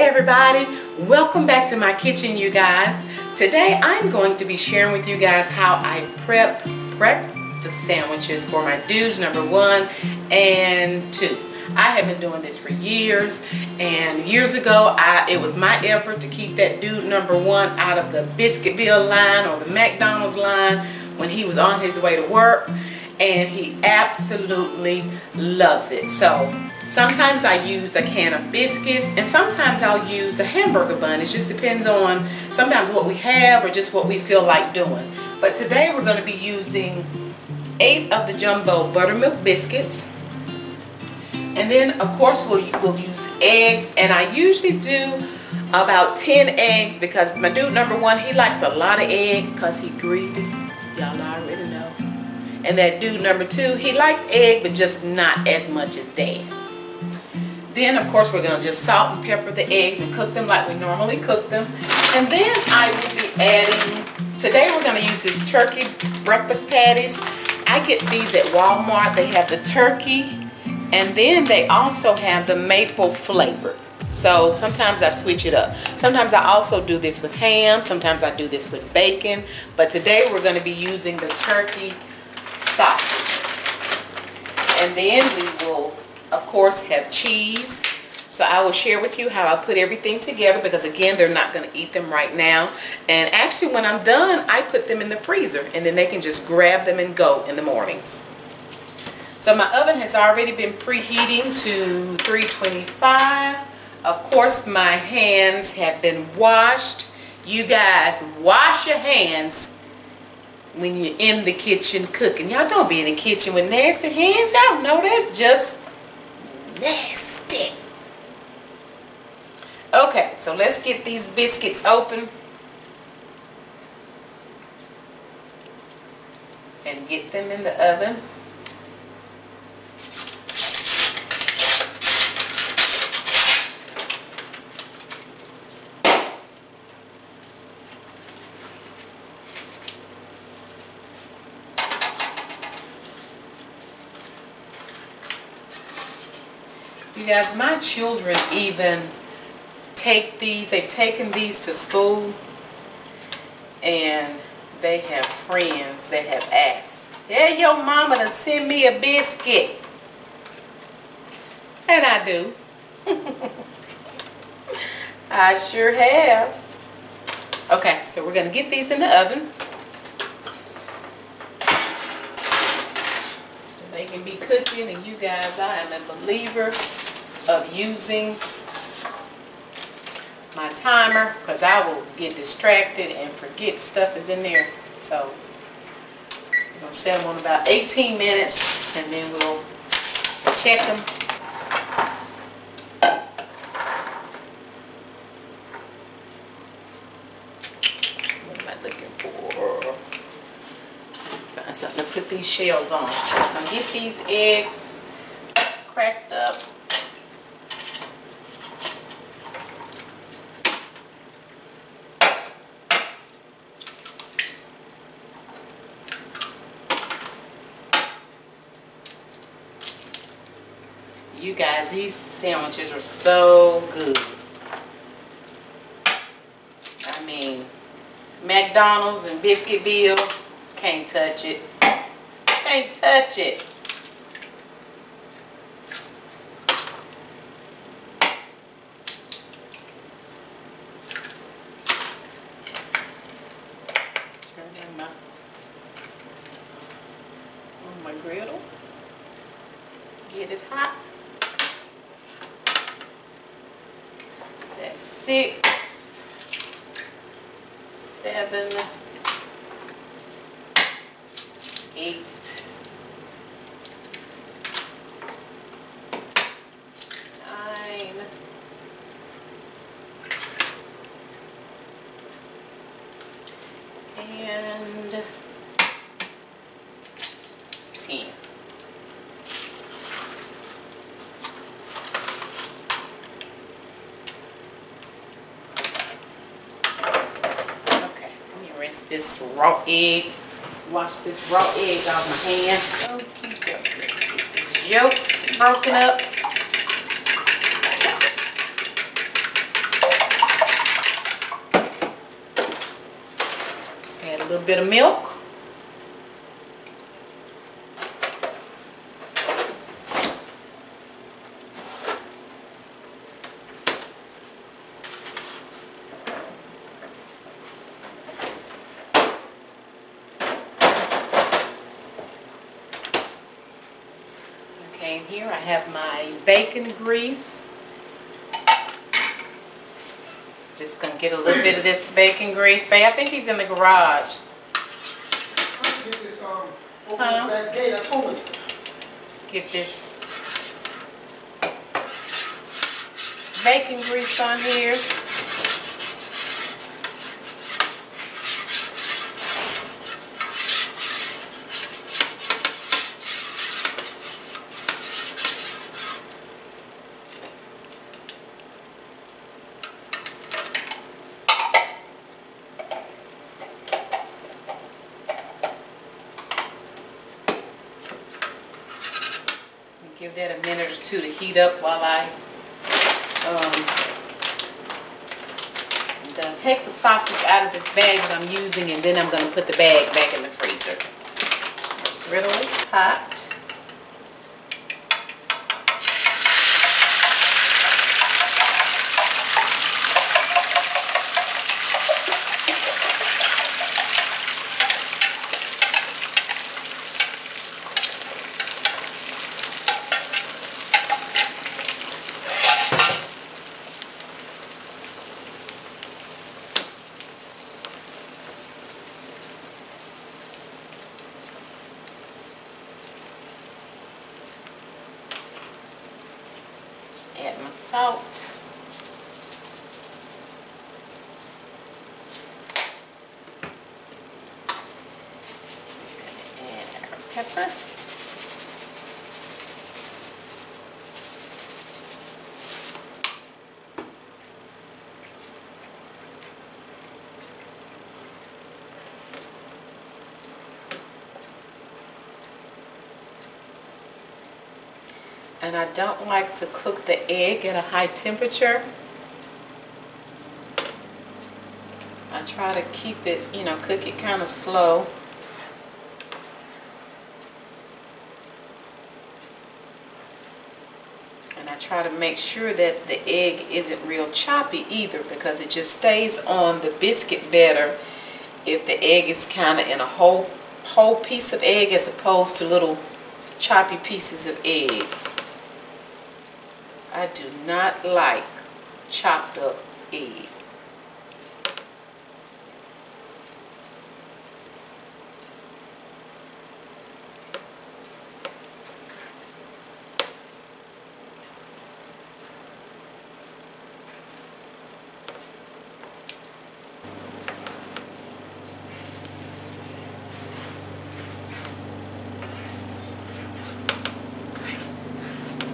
everybody, welcome back to my kitchen, you guys. Today I'm going to be sharing with you guys how I prep breakfast sandwiches for my dudes number 1 and 2. I have been doing this for years, and years ago it was my effort to keep that dude number 1 out of the Biscuitville line or the McDonald's line when he was on his way to work, and he absolutely loves it. So sometimes I use a can of biscuits, and sometimes I'll use a hamburger bun. It just depends on sometimes what we have or just what we feel like doing. But today we're going to be using 8 of the jumbo buttermilk biscuits. And then of course we'll use eggs, and I usually do about 10 eggs because my dude number 1, he likes a lot of egg because he greedy. Y'all already know. And that dude number 2, he likes egg but just not as much as Dad. Then of course we're going to just salt and pepper the eggs and cook them like we normally cook them. And then I will be adding, today we're going to use this turkey breakfast patties. I get these at Walmart. They have the turkey, and then they also have the maple flavor. So sometimes I switch it up. Sometimes I also do this with ham. Sometimes I do this with bacon. But today we're going to be using the turkey sausage. And then we will of course have cheese. So I will share with you how I put everything together, because again they're not going to eat them right now, and actually when I'm done I put them in the freezer and then they can just grab them and go in the mornings. So my oven has already been preheating to 325. Of course my hands have been washed. You guys, wash your hands when you're in the kitchen cooking. Y'all don't be in the kitchen with nasty hands. Y'all know that's just nasty. Okay, so let's get these biscuits open and get them in the oven. You guys, my children even take these, they've taken these to school, and they have friends that have asked, tell your mama to send me a biscuit. And I do. I sure have. Okay, so we're going to get these in the oven so they can be cooking. And you guys, I am a believer of using my timer, because I will get distracted and forget stuff is in there. So we're going to set them on about 18 minutes, and then we'll check them. What am I looking for? Find something to put these shells on. I'm going to get these eggs cracked up. You guys, these sandwiches are so good. I mean, McDonald's and Biscuitville, can't touch it. Can't touch it. Turn in on my griddle. Get it hot. That's 6, 7, 8, 9, and 10. This raw egg. Wash this raw egg off my hand. Okay, let's get these yolks broken up. little bit of milk. Okay, and here I have my bacon grease. Just gonna get a little bit of this bacon grease. Babe, I think he's in the garage. Get this open this back gate. I told him to. Get this bacon grease on here. Give that a minute or two to heat up while I'm gonna take the sausage out of this bag that I'm using, and then I'm gonna put the bag back in the freezer. The griddle is hot. Add my salt. Add our pepper. And I don't like to cook the egg at a high temperature. I try to keep it, cook it kind of slow. And I try to make sure that the egg isn't real choppy either, because it just stays on the biscuit better if the egg is kind of in a whole piece of egg as opposed to little choppy pieces of egg. I do not like chopped up egg.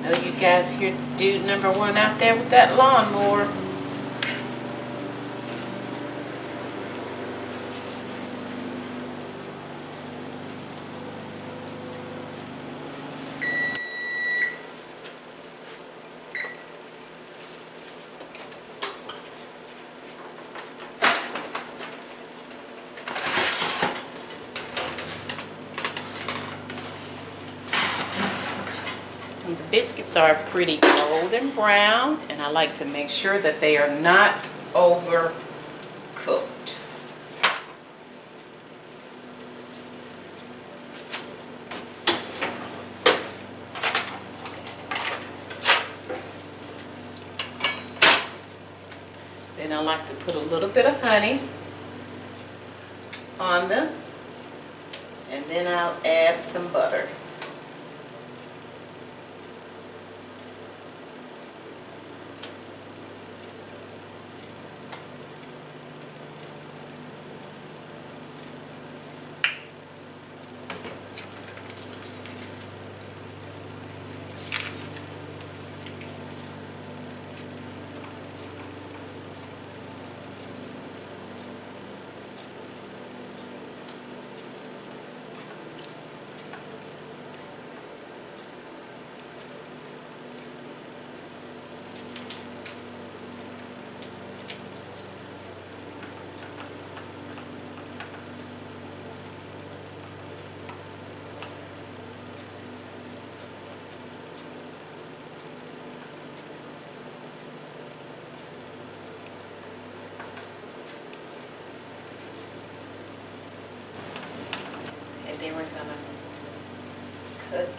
Oh, you guys hear dude number one out there with that lawnmower. The biscuits are pretty golden brown, and I like to make sure that they are not overcooked. Then I like to put a little bit of honey on them, and then I'll add some butter.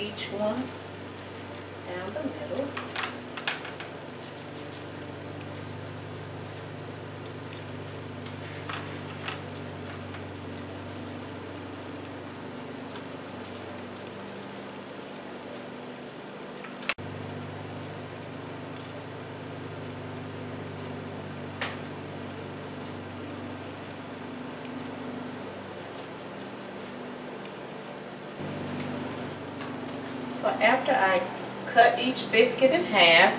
each one down the middle. So after I cut each biscuit in half,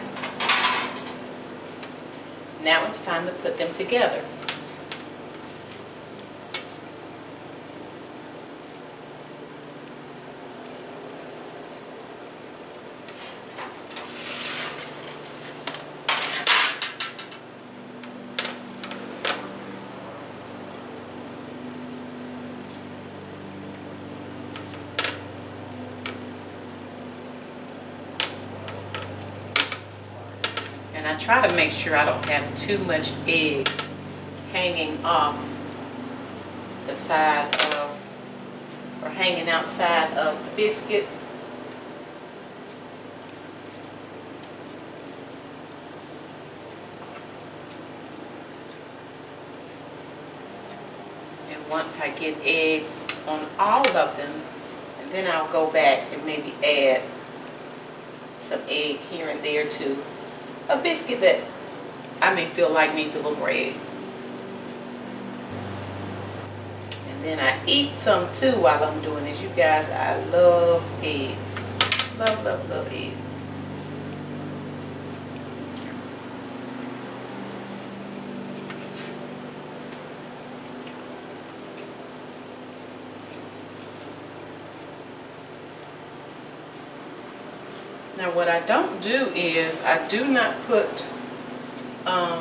now it's time to put them together. And I try to make sure I don't have too much egg hanging off the side of, or hanging outside of the biscuit. And once I get eggs on all of them, and then I'll go back and maybe add some egg here and there to a biscuit that I may feel like needs a little more eggs. And then I eat some too while I'm doing this. You guys, I love eggs. Love, love, love eggs. Now what I don't do is I do not put, I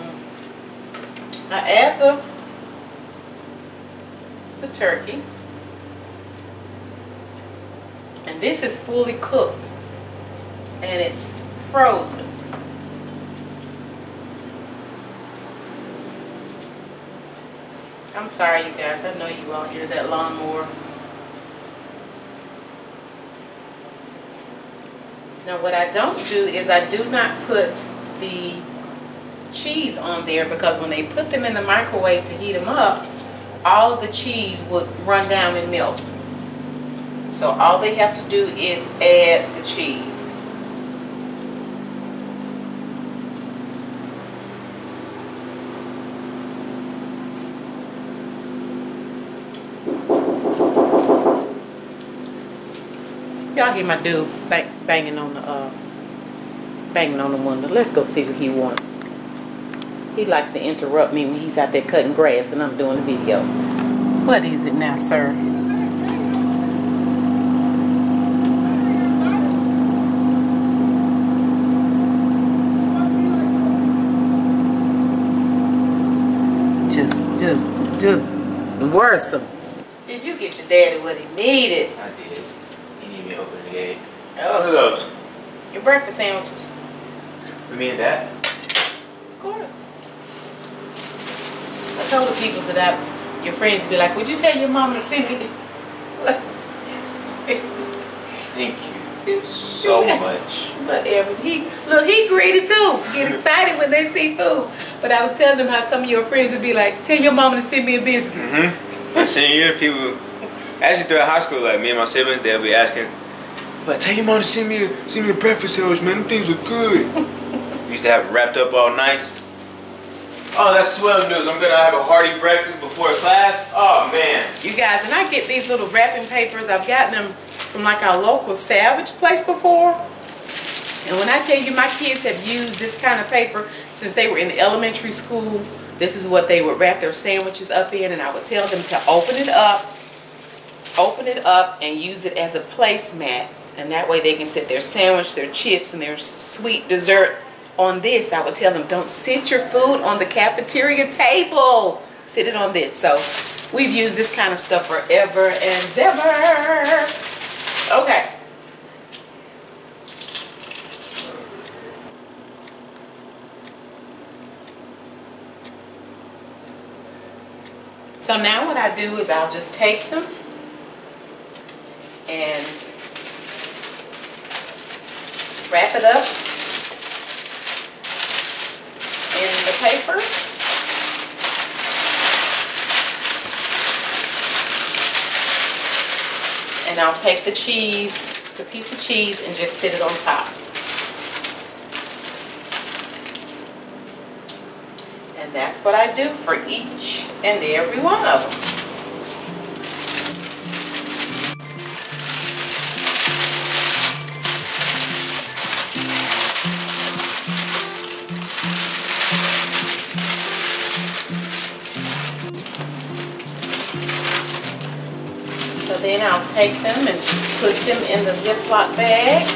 add the turkey, and this is fully cooked and it's frozen. I'm sorry you guys, I know you all hear that lawnmower. Now what I don't do is I do not put the cheese on there, because when they put them in the microwave to heat them up, all of the cheese would run down and melt. So all they have to do is add the cheese. Y'all hear my dude banging on the window. Let's go see what he wants. He likes to interrupt me when he's out there cutting grass and I'm doing a video. What is it now, sir? Just worrisome. Did you get your daddy what he needed? I did. He needed me to open the gate. Oh. Who those? Your breakfast sandwiches. For me and Dad? Of course. I told the people that your friends be like, would you tell your mama to send me? Thank you so much. Whatever. He greedy too. Get excited when they see food. But I was telling them how some of your friends would be like, tell your mama to send me a biscuit. My senior year, people, actually throughout high school, like me and my siblings, they'll be asking, but tell your mom to send me a breakfast sandwich, man. Them things look good. We used to have it wrapped up all nice. Oh, that's swell news. I'm gonna have a hearty breakfast before class. Oh man. You guys, and I get these little wrapping papers. I've gotten them from like our local salvage place before. And when I tell you my kids have used this kind of paper since they were in elementary school, this is what they would wrap their sandwiches up in, and I would tell them to open it up and use it as a placemat. And that way they can sit their sandwich, their chips, and their sweet dessert on this. I would tell them, don't sit your food on the cafeteria table. Sit it on this. So we've used this kind of stuff forever and ever. Okay. So now what I do is I'll just take them and wrap it up in the paper. And I'll take the cheese, the piece of cheese, and just sit it on top. And that's what I do for each and every one of them. So then I'll take them and just put them in the Ziploc bags.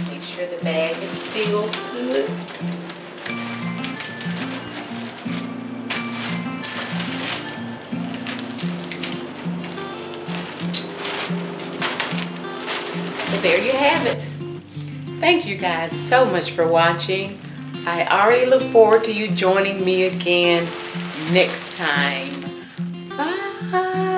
Make sure the bag is sealed good. So there you have it. Thank you guys so much for watching. I already look forward to you joining me again next time. Bye.